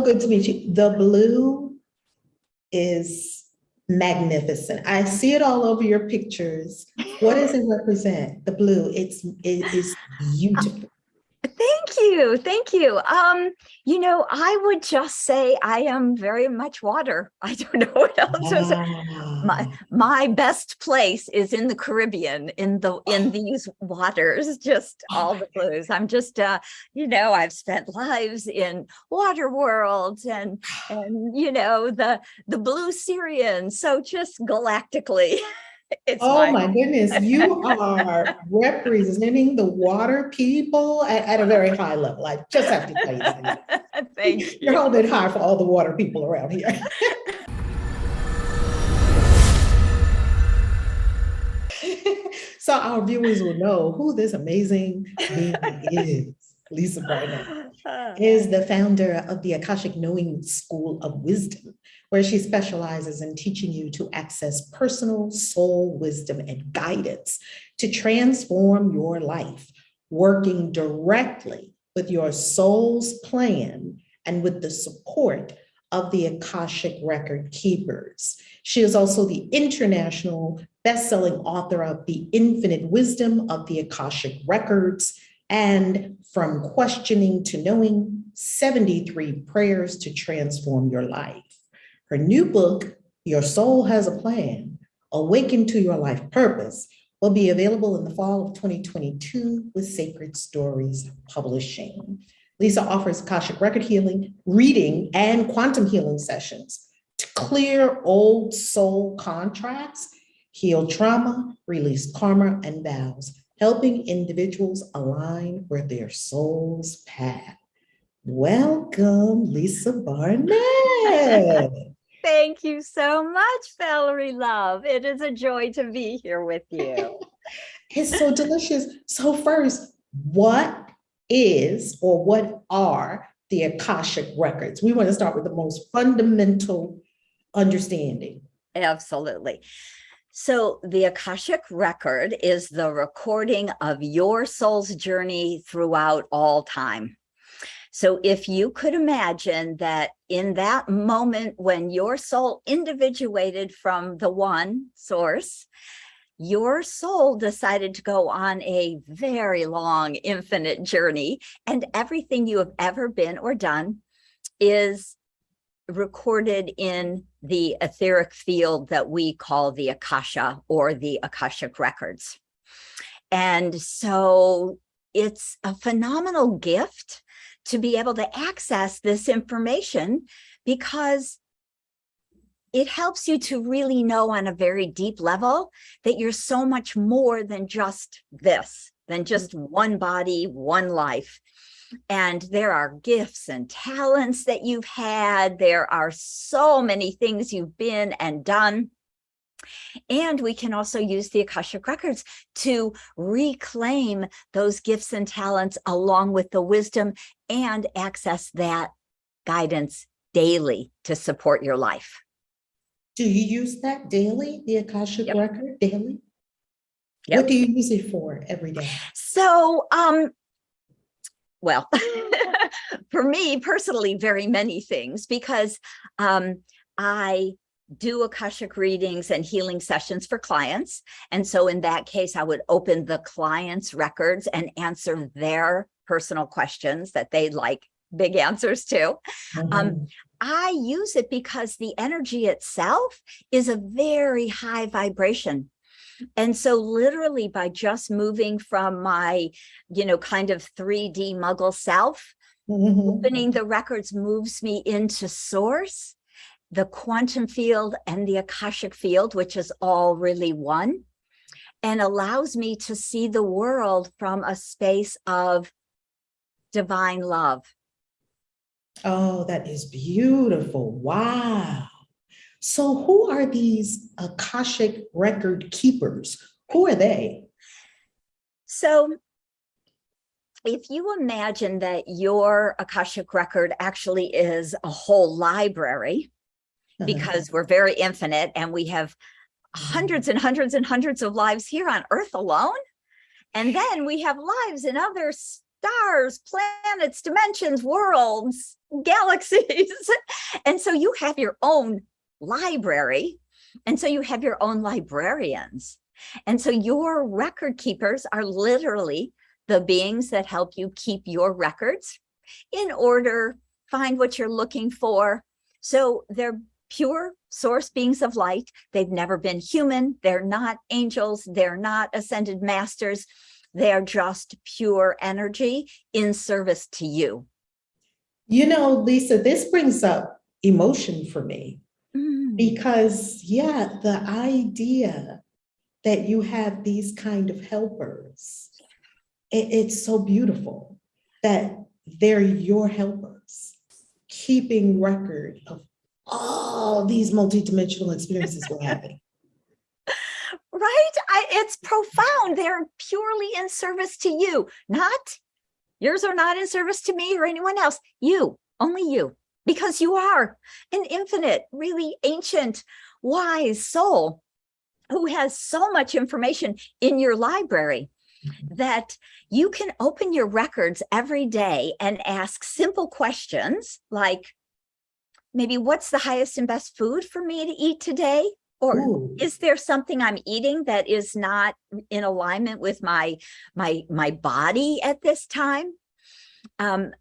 Good to meet you. The blue is magnificent. I see it all over your pictures. What does it represent? The blue, it is beautiful. Thank you. Thank you. I would just say I am very much water. I don't know what else to say. My best place is in the Caribbean, in these waters, just all the blues. I'm just I've spent lives in water worlds and the blue Syrian. So just galactically. My goodness, you are representing the water people at a very high level. I just have to tell you that. Thank you. You're holding high for all the water people around here. So our viewers will know who this amazing being is. Lisa Barnett is the founder of the Akashic Knowing School of Wisdom, where she specializes in teaching you to access personal soul wisdom and guidance to transform your life, working directly with your soul's plan and with the support of the Akashic record keepers. She is also the international best-selling author of The Infinite Wisdom of the Akashic Records and From Questioning to Knowing, 73 Prayers to Transform Your Life. Her new book, Your Soul Has a Plan, Awaken to Your Life Purpose, will be available in the fall of 2022 with Sacred Stories Publishing. Lisa offers Akashic record healing, reading, and quantum healing sessions to clear old soul contracts, heal trauma, release karma and vows, helping individuals align with their soul's path. Welcome, Lisa Barnett. Thank you so much, Valerie Love. It is a joy to be here with you. It's so delicious. So first, what is or what are the Akashic records? We want to start with the most fundamental understanding. Absolutely. So the Akashic record is the recording of your soul's journey throughout all time. So if you could imagine that in that moment when your soul individuated from the one source, your soul decided to go on a very long, infinite journey, and everything you have ever been or done is recorded in the etheric field that we call the Akasha or the Akashic records. And so it's a phenomenal gift to be able to access this information because it helps you to really know on a very deep level that you're so much more than just this, than just one body, one life. And there are gifts and talents that you've had. There are so many things you've been and done. And we can also use the Akashic records to reclaim those gifts and talents along with the wisdom and access that guidance daily to support your life. Do you use that daily, the Akashic record daily? Yep. What do you use it for every day? So, well, for me personally, very many things, because I do Akashic readings and healing sessions for clients. And so in that case, I would open the client's records and answer their personal questions that they'd like big answers to. I use it because the energy itself is a very high vibration. And so literally by just moving from my, kind of 3D muggle self, opening the records moves me into source, the quantum field and the Akashic field, which is all really one, and allows me to see the world from a space of divine love. Oh, that is beautiful. Wow. So who are these Akashic record keepers? Who are they? So if you imagine that your Akashic record actually is a whole library, because we're very infinite and we have hundreds and hundreds and hundreds of lives here on Earth alone. And then we have lives in other stars, planets, dimensions, worlds, galaxies. And so you have your own library. And so you have your own librarians. And so your record keepers are literally the beings that help you keep your records in order, find what you're looking for. So they're pure source beings of light. They've never been human. They're not angels. They're not ascended masters. They're just pure energy in service to you. You know, Lisa, this brings up emotion for me because, yeah, the idea that you have these kind of helpers, it's so beautiful that they're your helpers, keeping record of all these multidimensional experiences we're having. Right? It's profound. They're purely in service to you. Yours are not in service to me or anyone else. You, only you, because you are an infinite, really ancient, wise soul who has so much information in your library that you can open your records every day and ask simple questions like, maybe what's the highest and best food for me to eat today? Or Ooh. Is there something I'm eating that is not in alignment with my body at this time? Can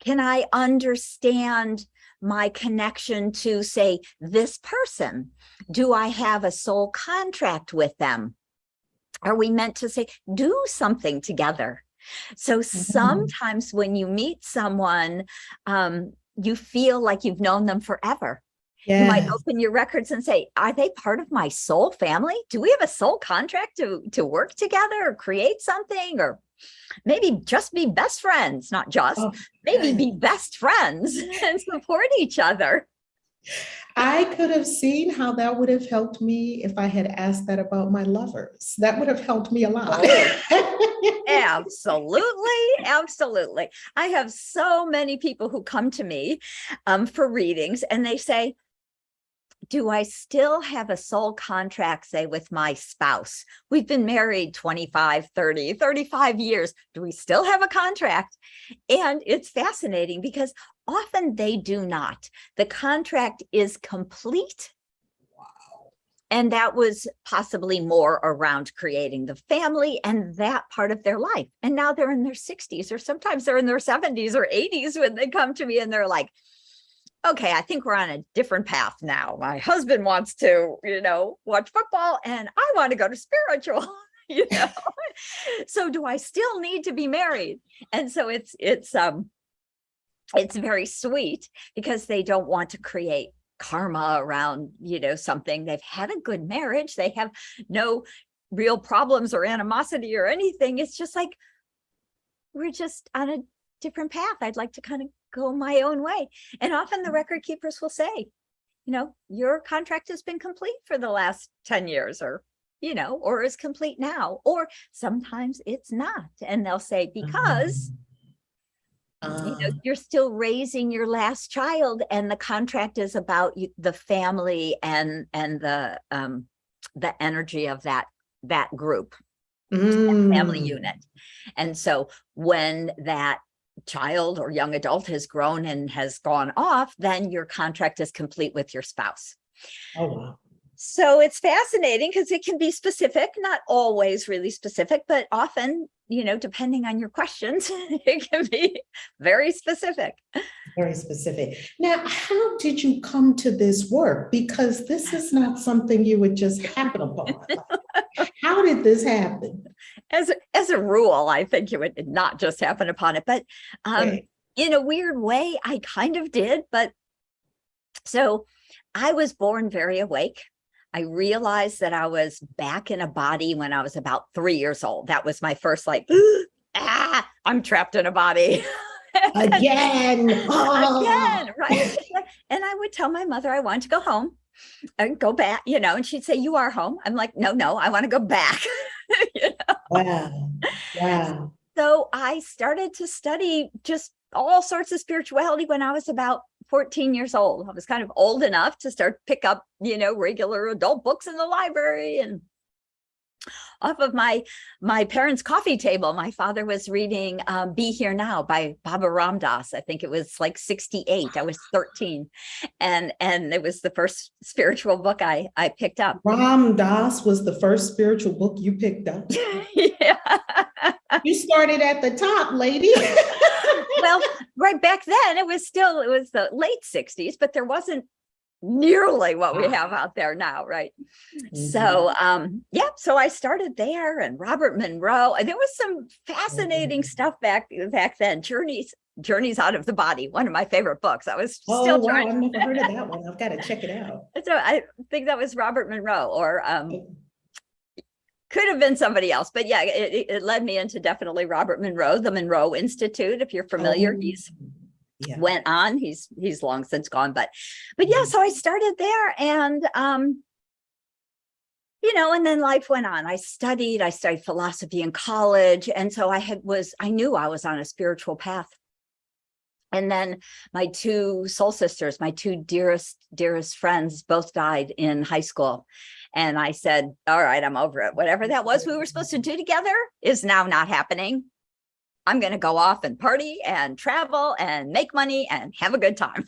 I understand my connection to, say, this person? Do I have a soul contract with them? Are we meant to, say, do something together? So sometimes when you meet someone, you feel like you've known them forever. Yes. You might open your records and say, are they part of my soul family? Do we have a soul contract to work together or create something? Or maybe just be best friends, not just, maybe be best friends and support each other. I could have seen how that would have helped me if I had asked that about my lovers. That would have helped me a lot. Absolutely. Absolutely. I have so many people who come to me for readings and they say, do I still have a soul contract, say, with my spouse? We've been married 25, 30, 35 years. Do we still have a contract? And it's fascinating because often they do not. The contract is complete. Wow. And that was possibly more around creating the family and that part of their life. And now they're in their 60s, or sometimes they're in their 70s or 80s when they come to me and they're like, okay, I think we're on a different path now. My husband wants to, watch football and I want to go to spiritual, So do I still need to be married? And so it's very sweet because they don't want to create karma around, something. They've had a good marriage. They have no real problems or animosity or anything. It's just like, we're just on a different path. I'd like to kind of go my own way. And often the record keepers will say, your contract has been complete for the last 10 years or is complete now. Or sometimes it's not. And they'll say, because you're still raising your last child and the contract is about the family and the energy of that group, that family unit. And so when that child or young adult has grown and has gone off, then your contract is complete with your spouse. Oh, wow. So it's fascinating because it can be specific, not always really specific, but often, depending on your questions, it can be very specific. Very specific. Now, how did you come to this work? Because this is not something you would just happen upon. How did this happen? As a rule, I think it would not just happen upon it, but in a weird way, I kind of did. But so I was born very awake. I realized that I was back in a body when I was about 3 years old. That was my first I'm trapped in a body. Again. Again, right? And I would tell my mother I wanted to go home and go back, and she'd say, you are home. I'm like, no, I want to go back. Wow. Wow. So I started to study just all sorts of spirituality when I was about 14 years old. I was kind of old enough to start pick up, regular adult books in the library. And off of my parents' coffee table. My father was reading Be Here Now by Baba Ram Dass. I think it was like 68. I was 13. And it was the first spiritual book I picked up. Ram Dass was the first spiritual book you picked up. Yeah. You started at the top, lady. Well, right back then it was the late 60s, but there wasn't nearly what we have out there now, right? So so I started there, and Robert Monroe, and there was some fascinating stuff back then. Journeys Out of the Body, one of my favorite books. I was still trying. I've never heard of that one. I've got to check it out. So I think that was Robert Monroe, or could have been somebody else, but yeah, it led me into definitely Robert Monroe, the Monroe Institute, if you're familiar. He's went on, he's long since gone, but yeah, so I started there, and and then life went on. I studied philosophy in college, and so I knew I was on a spiritual path. And then my two soul sisters, my two dearest friends, both died in high school. And I said, all right, I'm over it. Whatever that was we were supposed to do together is now not happening. I'm going to go off and party and travel and make money and have a good time.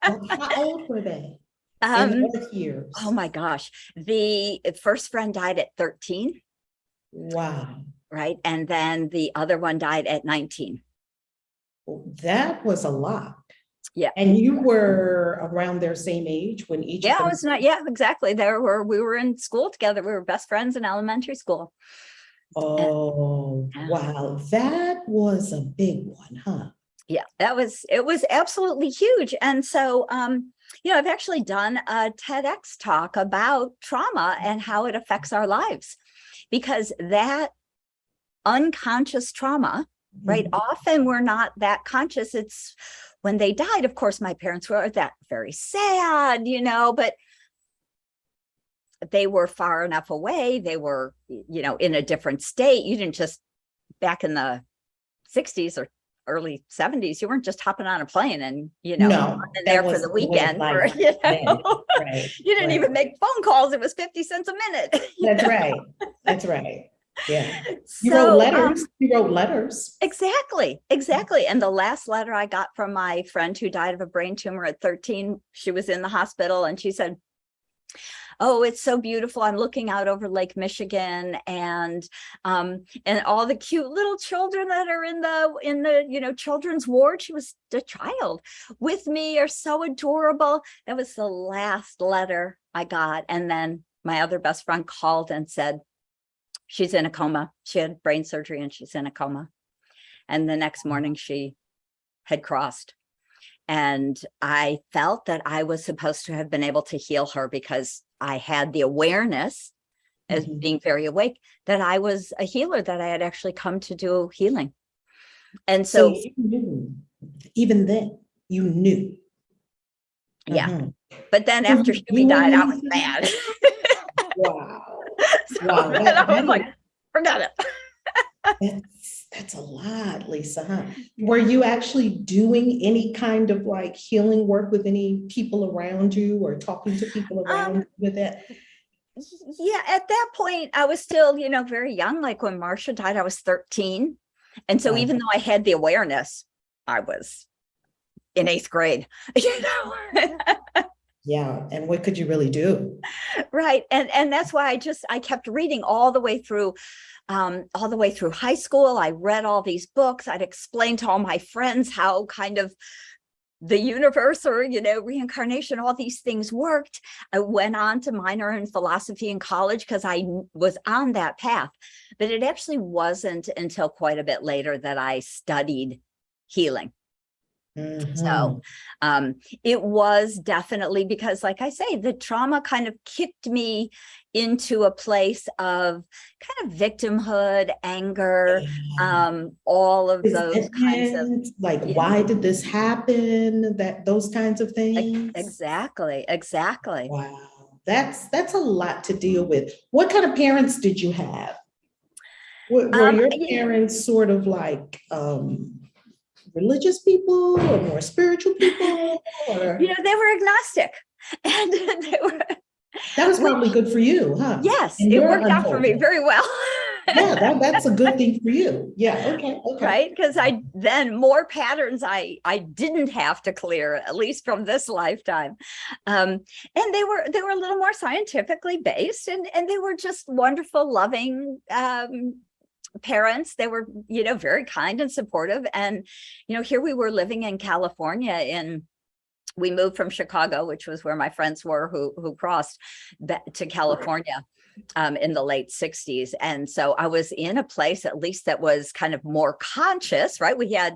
How old were they? In what years? Oh my gosh. The first friend died at 13. Wow. Right. And then the other one died at 19. That was a lot. Yeah. And you were around their same age when each of them... exactly. We were in school together. We were best friends in elementary school. Oh, wow. That was a big one, huh? Yeah, it was absolutely huge. And so, I've actually done a TEDx talk about trauma and how it affects our lives, because that unconscious trauma, right? Often we're not that conscious. It's when they died, of course, my parents were that very sad, but they were far enough away. They were, in a different state. You didn't just, back in the 60s or early 70s, you weren't just hopping on a plane and, there for the weekend. Right. You didn't even make phone calls. It was 50 cents a minute. That's right. That's right. Yeah. You wrote letters. Exactly. And the last letter I got from my friend who died of a brain tumor at 13, she was in the hospital, and she said, "Oh, it's so beautiful. I'm looking out over Lake Michigan, and all the cute little children that are in the children's ward." She was a child with me, are so adorable. That was the last letter I got. And then my other best friend called and said, she's in a coma. She had brain surgery and she's in a coma. And the next morning she had crossed. And I felt that I was supposed to have been able to heal her, because I had the awareness, as being very awake, that I was a healer, that I had actually come to do healing. And so you knew, even then, you knew. Yeah. But then after she died, I was mad. Wow. So I was like, forget it. That's a lot, Lisa, huh? Were you actually doing any kind of like healing work with any people around you, or talking to people around with it? Yeah, at that point, I was still, very young. Like when Marcia died, I was 13. And so even though I had the awareness, I was in 8th grade, Yeah. And what could you really do? Right. And that's why I kept reading all the way through high school. I read all these books. I'd explain to all my friends how kind of the universe, or, reincarnation, all these things worked. I went on to minor in philosophy in college because I was on that path. But it actually wasn't until quite a bit later that I studied healing. So it was definitely because, like I say, the trauma kind of kicked me into a place of kind of victimhood, anger, all of those kinds of, like, why did this happen? Those kinds of things. Exactly. Wow, that's a lot to deal with. What kind of parents did you have? Were your parents sort of like religious people, or more spiritual people, or they were agnostic, and they were. That was probably good for you, huh? Yes, And it you're worked out for me unfolding. very well. Yeah, that's a good thing for you. Yeah, okay, okay. Right, because I then more patterns I didn't have to clear, at least from this lifetime. And they were a little more scientifically based, and they were just wonderful, loving parents. They were, very kind and supportive. And here we were living in California. We moved from Chicago, which was where my friends were who crossed to California in the late 60s. And so I was in a place, at least, that was kind of more conscious, right? We had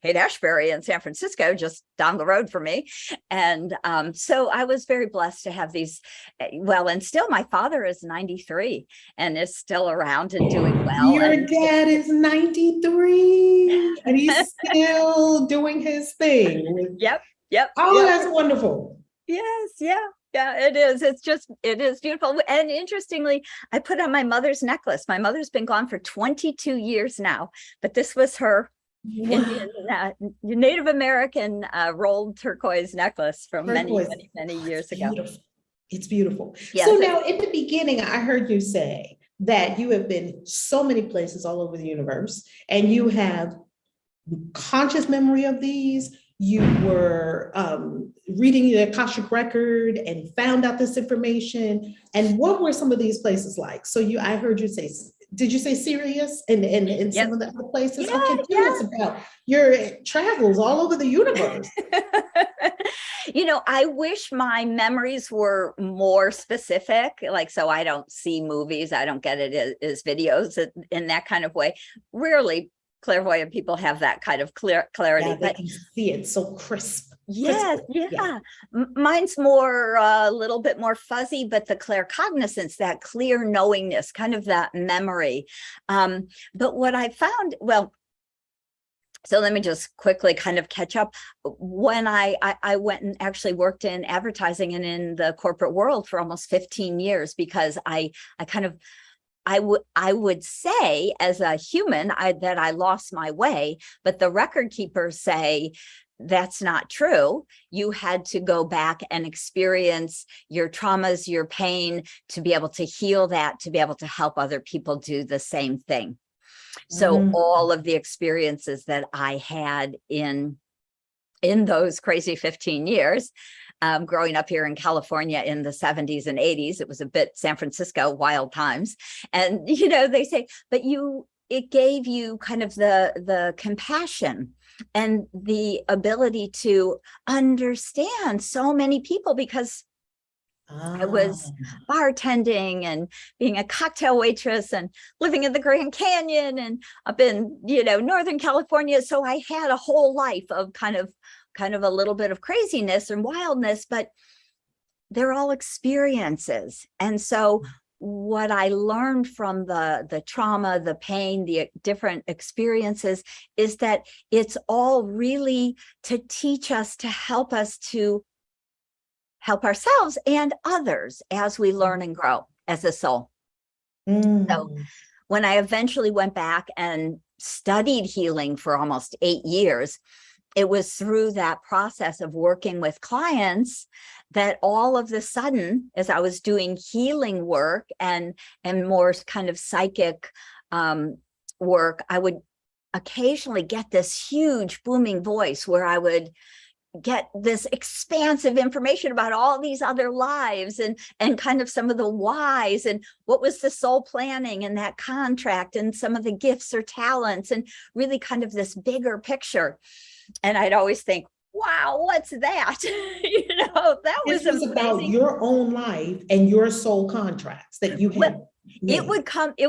Haight-Ashbury in San Francisco just down the road from me. And so I was very blessed to have these, and still my father is 93 and is still around and doing well. Your dad is 93 and he's still doing his thing. Yep. Oh, that's wonderful. Yes. Yeah, it is. It is beautiful. And interestingly, I put on my mother's necklace. My mother's been gone for 22 years now, but this was her Indian, Native American rolled turquoise necklace from many years ago. Beautiful. It's beautiful. Yes, so now in the beginning, I heard you say that you have been so many places all over the universe and you have conscious memory of these. You were reading the Akashic record and found out this information. And what were some of these places like? So I heard you say, did you say Sirius and some of the other places? Yeah, okay, tell us about your travels all over the universe. I wish my memories were more specific. So I don't see movies. I don't get it as videos in that kind of way. Rarely clairvoyant people have that kind of clarity. Yeah, they can see it so crisp. Yeah. Mine's more a little bit more fuzzy, but the claircognizance, that clear knowingness, kind of that memory. But what I found, so let me just quickly kind of catch up. When I went and actually worked in advertising and in the corporate world for almost 15 years, because I would say as a human that I lost my way, but the record keepers say that's not true. You had to go back and experience your traumas, your pain, to be able to heal that, to be able to help other people do the same thing. So all of the experiences that I had in those crazy 15 years, growing up here in California in the 70s and 80s, it was a bit San Francisco wild times. And, they say, but it gave you kind of the compassion and the ability to understand so many people, because I was bartending and being a cocktail waitress and living in the Grand Canyon and up in, Northern California. So I had a whole life of kind of a little bit of craziness and wildness, but they're all experiences. And so what I learned from the trauma, the pain, the different experiences is that it's all really to teach us, to help us to help ourselves and others as we learn and grow as a soul. So when I eventually went back and studied healing for almost 8 years, it was through that process of working with clients that all of a sudden, as I was doing healing work and more kind of psychic work, I would occasionally get this huge booming voice where I would get this expansive information about all these other lives and kind of some of the whys and what was the soul planning and that contract and some of the gifts or talents and really kind of this bigger picture. And I'd always think, wow, what's that? That was amazing. About your own life and your soul contracts that you had. It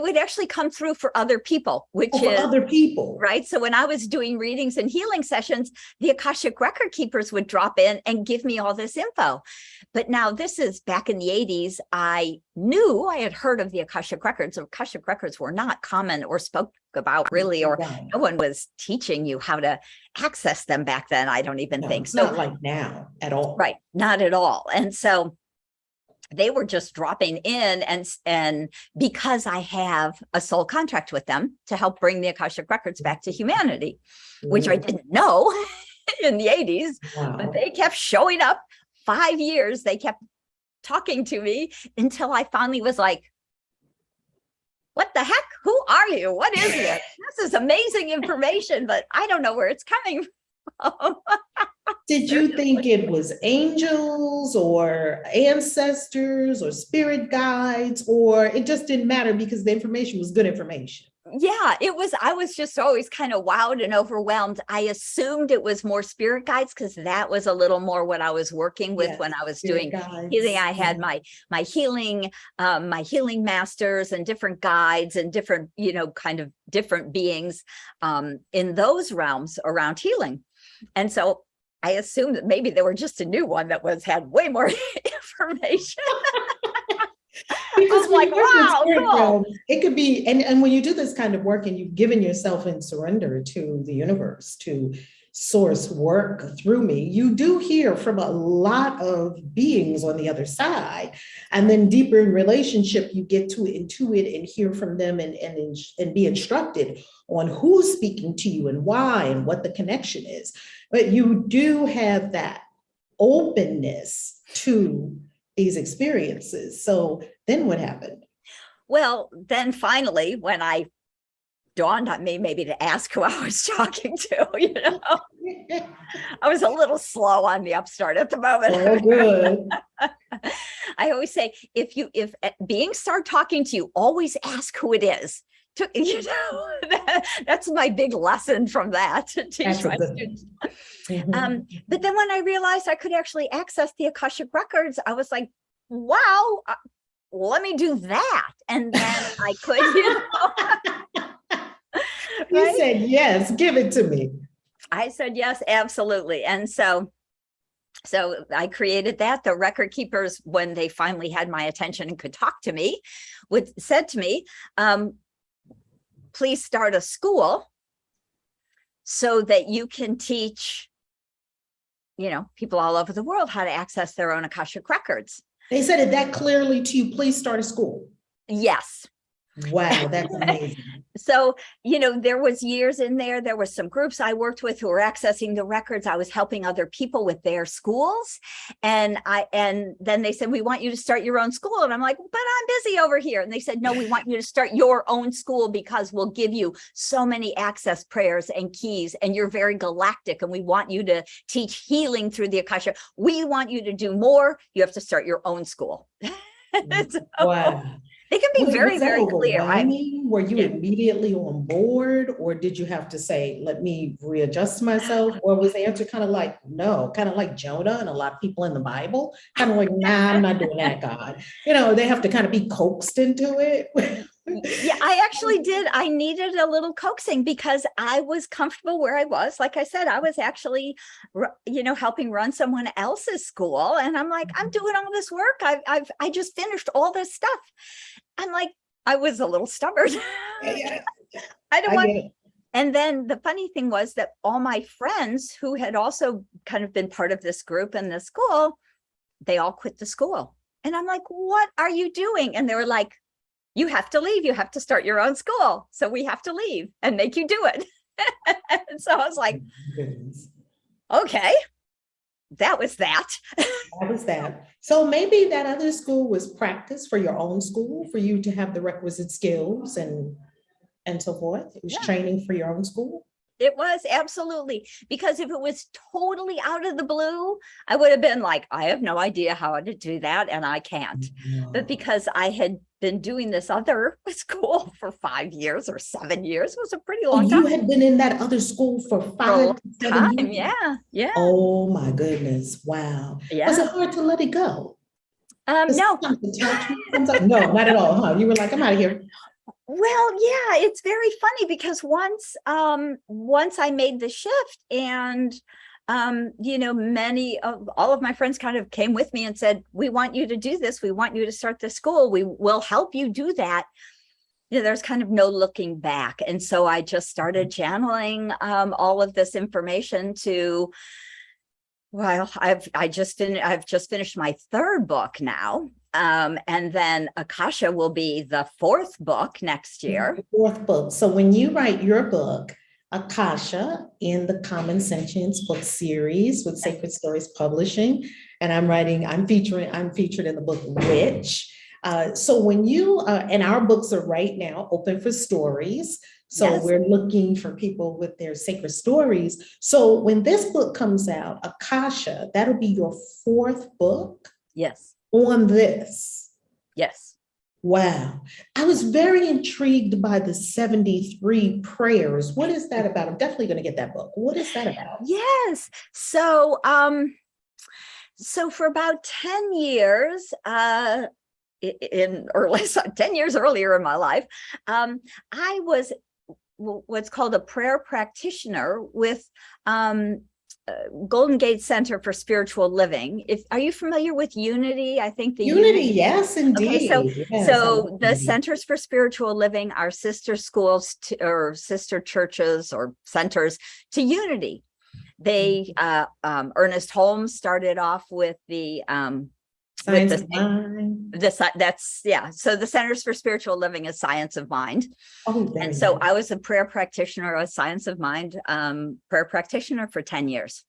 would actually come through for other people, which is other people, right? So when I was doing readings and healing sessions, the Akashic record keepers would drop in and give me all this info. But now this is back in the 80s. I had heard of the Akashic records. Akashic records were not common or spoke about really, or no one was teaching you how to access them back then. I don't even think so. Not like now at all. Right. Not at all. And so they were just dropping in, and because I have a soul contract with them to help bring the Akashic records back to humanity, which I didn't know in the 80s, but they kept showing up. 5 years, they kept talking to me until I finally was like, what the heck? Who are you? What is this? This is amazing information, but I don't know where it's coming from. Did you think it was angels or ancestors or spirit guides, or it just didn't matter because the information was good information? Yeah, I was just always kind of wowed and overwhelmed. I assumed it was more spirit guides because that was a little more what I was working with when I was doing healing. I had my healing masters and different guides and different, kind of different beings in those realms around healing. And so I assumed that maybe there were just a new one that had way more information. Because like, wow, cool. It could be, and when you do this kind of work and you've given yourself in surrender to the universe, to source work through me, you do hear from a lot of beings on the other side. And then deeper in relationship, you get to intuit and hear from them and be instructed on who's speaking to you and why and what the connection is. But you do have that openness to these experiences. So then what happened? Well, then finally, when I dawned on me maybe to ask who I was talking to, I was a little slow on the upstart at the moment. Oh, good. I always say, if beings start talking to you, always ask who it is. That's my big lesson from that to teach my students. But then when I realized I could actually access the Akashic records, I was like, wow, let me do that. And then I could, You said, yes, give it to me. I said, yes, absolutely. And so I created that. The record keepers, when they finally had my attention and could talk to me, said to me, please start a school so that you can teach, people all over the world how to access their own Akashic records. They said it that clearly to you, please start a school. Yes. Wow, that's amazing. So, there was years in there were some groups I worked with who were accessing the records. I was helping other people with their schools. And then they said, we want you to start your own school. And I'm like, but I'm busy over here. And they said, no, we want you to start your own school because we'll give you so many access prayers and keys. And you're very galactic. And we want you to teach healing through the Akasha. We want you to do more. You have to start your own school. So, wow. They can be very, very clear. Were you immediately on board, or did you have to say, let me readjust myself? Or was the answer kind of like, no, kind of like Jonah and a lot of people in the Bible, kind of like, nah, I'm not doing that, God. They have to kind of be coaxed into it. Yeah, I actually did. I needed a little coaxing because I was comfortable where I was. Like I said, I was actually, helping run someone else's school. And I'm like, I'm doing all this work. I just finished all this stuff. I'm like, I was a little stubborn. Yeah. I don't want it. And then the funny thing was that all my friends who had also kind of been part of this group and this school, they all quit the school. And I'm like, what are you doing? And they were like, you have to leave. You have to start your own school. So we have to leave and make you do it. And so I was like, okay, that was that. That was that. So maybe that other school was practice for your own school, for you to have the requisite skills and so forth. It was training for your own school. It was, absolutely. Because if it was totally out of the blue, I would have been like, I have no idea how to do that, and I can't. No. But because I had been doing this other school for 5 years or 7 years, it was a pretty long time. You had been in that other school for 5 to 7 years? Yeah. Oh my goodness. Wow. Yeah. Was it hard to let it go? No. No, not at all, huh? You were like, I'm out of here. Well, yeah, it's very funny because once I made the shift and, all of my friends kind of came with me and said, we want you to do this. We want you to start the school. We will help you do that. There's kind of no looking back. And so I just started channeling all of this information to, well, I've just finished my 3rd book now. And then Akasha will be the 4th book next year. The 4th book. So when you write your book, Akasha in the Common Sentience book series with Sacred Stories Publishing. And I'm featured in the book Witch. So when you, and our books are right now open for stories. So Yes. we're looking for people with their sacred stories. So when this book comes out, Akasha, that'll be your fourth book. Yes. On this. Yes. Wow. I was very intrigued by the 73 prayers. What is that about? I'm definitely going to get that book. What is that about? Yes. So, so for about 10 years, in early, 10 years earlier in my life, I was what's called a prayer practitioner with Golden Gate Center for Spiritual Living. Are you familiar with Unity? I think the Unity, yes, indeed. Okay, so yes, so the Centers for Spiritual Living are sister schools or sister churches or centers to Unity. They Ernest Holmes started off with the Science of Mind. That's so the Centers for Spiritual Living is Science of Mind. Oh, and so nice. I was a prayer practitioner, a Science of Mind prayer practitioner for 10 years.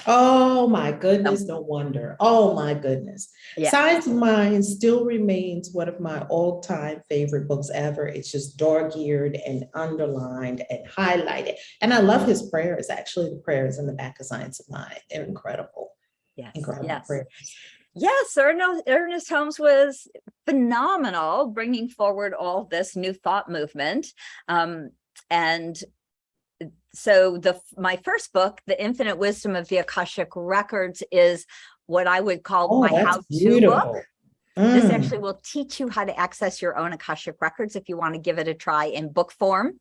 Oh my goodness, no wonder. Oh my goodness. Yeah. Science of Mind still remains one of my all-time favorite books ever. It's just dog-eared and underlined and highlighted. And I love his prayers. Actually, the prayers in the back of Science of Mind, they're incredible. Yes. Incredible Yes. prayers. Yes, Ernest Holmes was phenomenal, bringing forward all this new thought movement. And so my first book, The Infinite Wisdom of the Akashic Records, is what I would call my how-to book. This actually will teach you how to access your own Akashic Records if you want to give it a try in book form.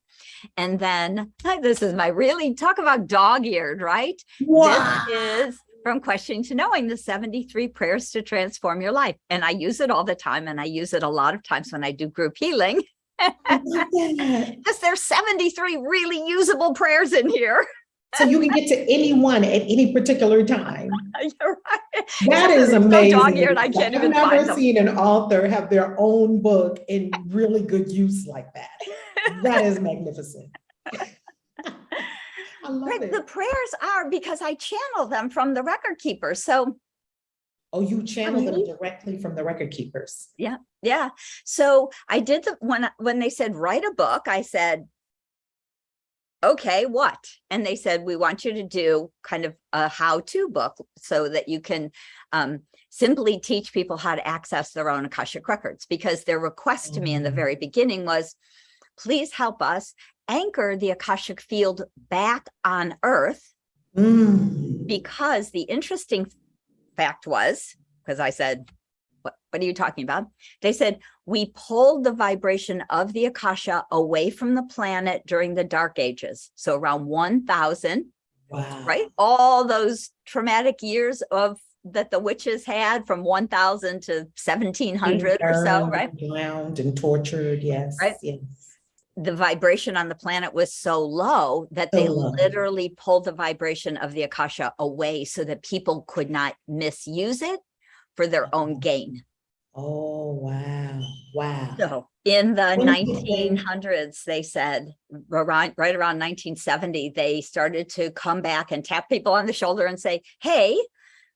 And then this is talk about dog-eared, right? Wow. This is From Questioning to Knowing, the 73 prayers to transform your life. And I use it all the time. And I use it a lot of times when I do group healing. Because there's 73 really usable prayers in here. So you can get to anyone at any particular time. You're right. That is amazing. Dog-eared, I can't even find them. I've never seen an author have their own book in really good use like that. That is magnificent. I love it. The prayers are because I channel them from the record keepers. So oh, you channel them directly from the record keepers. Yeah. Yeah. So I did when they said write a book, I said, okay, what? And they said, we want you to do kind of a how-to book so that you can simply teach people how to access their own Akashic records, because their request to me in the very beginning was, please help us anchor the Akashic field back on Earth. Because the interesting fact was, because I said, what are you talking about? They said, we pulled the vibration of the Akasha away from the planet during the Dark Ages. So around 1000, right? All those traumatic years that the witches had from 1000 to 1700 or so, right? Drowned and tortured, yes. Right? Yes. The vibration on the planet was so low that they literally pulled the vibration of the Akasha away so that people could not misuse it for their own gain. Oh, wow. Wow. So in the 1900s, they said, right around 1970, they started to come back and tap people on the shoulder and say, hey,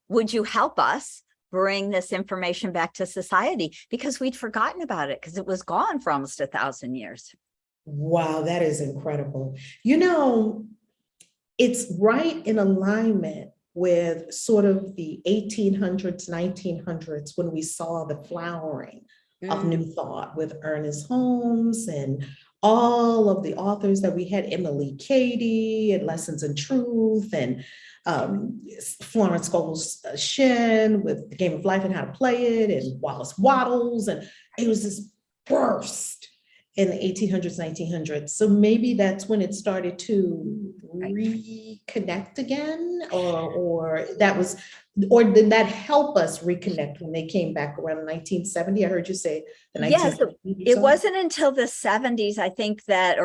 would you help us bring this information back to society? Because we'd forgotten about it because it was gone for almost 1,000 years. Wow, that is incredible. You know, it's right in alignment with sort of the 1800s, 1900s, when we saw the flowering of New Thought with Ernest Holmes and all of the authors that we had, Emily Cady and Lessons in Truth, and Florence Scovel Shinn with The Game of Life and How to Play It, and Wallace Wattles, and it was this burst in the 1800s, 1900s. So maybe that's when it started to reconnect again, or did that help us reconnect when they came back around 1970? I heard you say the 1970s. Yes, it wasn't until the 70s, I think that,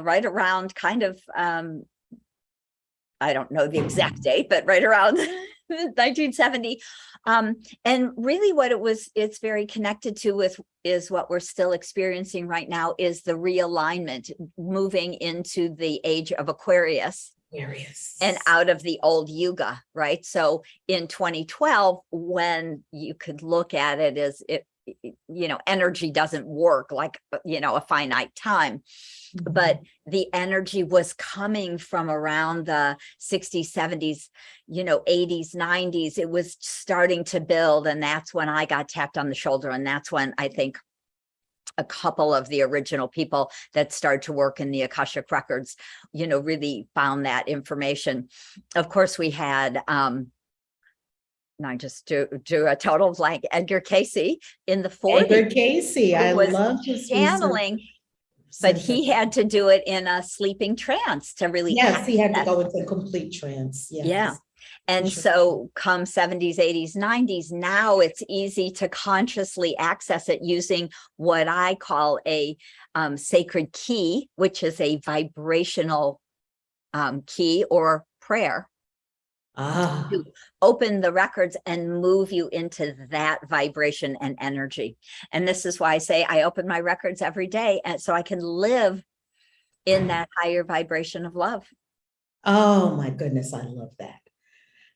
right around kind of, I don't know the exact date, but right around 1970. And really what it's very connected to with is what we're still experiencing right now is the realignment, moving into the age of Aquarius. And out of the old Yuga, right? So in 2012, when you could look at it as energy doesn't work like, a finite time, but the energy was coming from around the 60s, 70s, 80s, 90s. It was starting to build. And that's when I got tapped on the shoulder. And that's when I think a couple of the original people that started to work in the Akashic records, really found that information. Of course, we had, I just do a total blank, Edgar KAISI in the 40s. Edgar KAISI, I love his channeling, but he had to do it in a sleeping trance to really. Yes, he had to go into complete trance. Yes. Yeah. And so come 70s, 80s, 90s, now it's easy to consciously access it using what I call a sacred key, which is a vibrational key or prayer. To open the records and move you into that vibration and energy. And this is why I say I open my records every day, and so I can live in that higher vibration of love. Oh my goodness, I love that.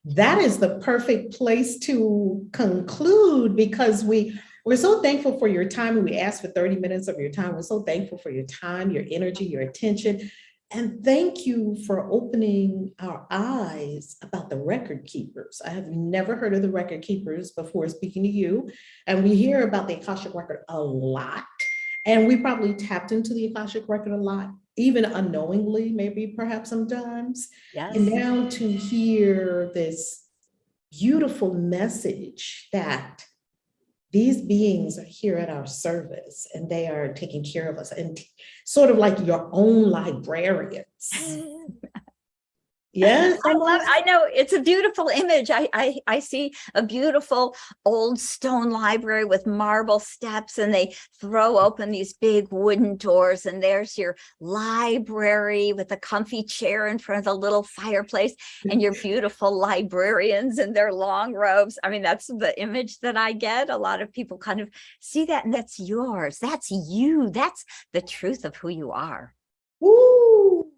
That is the perfect place to conclude, because we're so thankful for your time, and we asked for 30 minutes of your time. We're so thankful for your time, your energy, your attention. And thank you for opening our eyes about the record keepers. I have never heard of the record keepers before speaking to you. And we hear about the Akashic record a lot. And we probably tapped into the Akashic record a lot, even unknowingly, maybe perhaps sometimes. Yes. And now to hear this beautiful message that these beings are here at our service and they are taking care of us, and sort of like your own librarians. Yes, I know, it's a beautiful image. I see a beautiful old stone library with marble steps, and they throw open these big wooden doors, and there's your library with a comfy chair in front of the little fireplace, and your beautiful librarians in their long robes. I mean, that's the image that I get. A lot of people kind of see that, and that's yours. That's you. That's the truth of who you are. Ooh.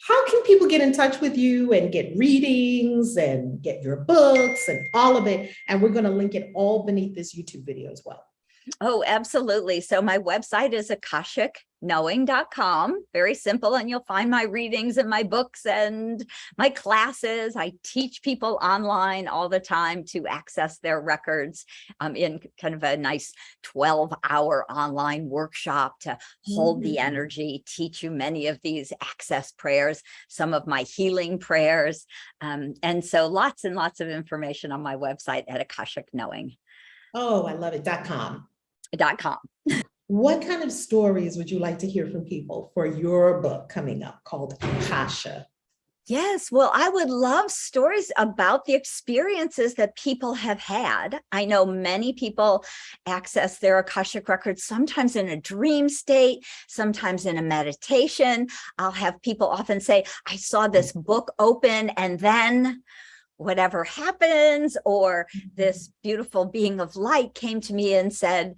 How can people get in touch with you and get readings and get your books and all of it? And we're going to link it all beneath this YouTube video as well. Oh, absolutely. So my website is akashicknowing.com. Very simple. And you'll find my readings and my books and my classes. I teach people online all the time to access their records in kind of a nice 12-hour online workshop to hold the energy, teach you many of these access prayers, some of my healing prayers. And so lots and lots of information on my website at Akashic Knowing. Oh, I love it. .com. What kind of stories would you like to hear from people for your book coming up called Akasha? Yes, well, I would love stories about the experiences that people have had. I know many people access their Akashic records sometimes in a dream state, sometimes in a meditation. I'll have people often say, I saw this book open and then whatever happens, or this beautiful being of light came to me and said,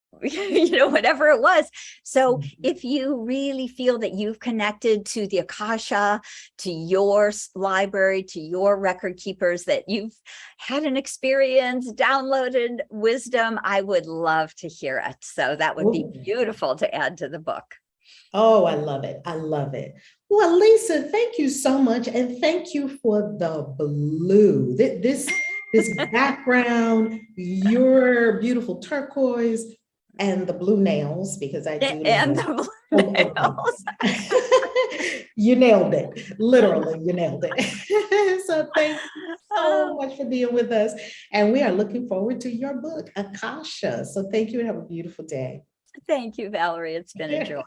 whatever it was. So if you really feel that you've connected to the Akasha, to your library, to your record keepers, that you've had an experience, downloaded wisdom, I would love to hear it. So that would be beautiful to add to the book. Oh, I love it. I love it. Well, Lisa, thank you so much. And thank you for the blue. This background, your beautiful turquoise, and the blue nails, because I do. And the blue nails. You nailed it. Literally, you nailed it. So thank you so much for being with us. And we are looking forward to your book, Akasha. So thank you and have a beautiful day. Thank you, Valerie. It's been a joy.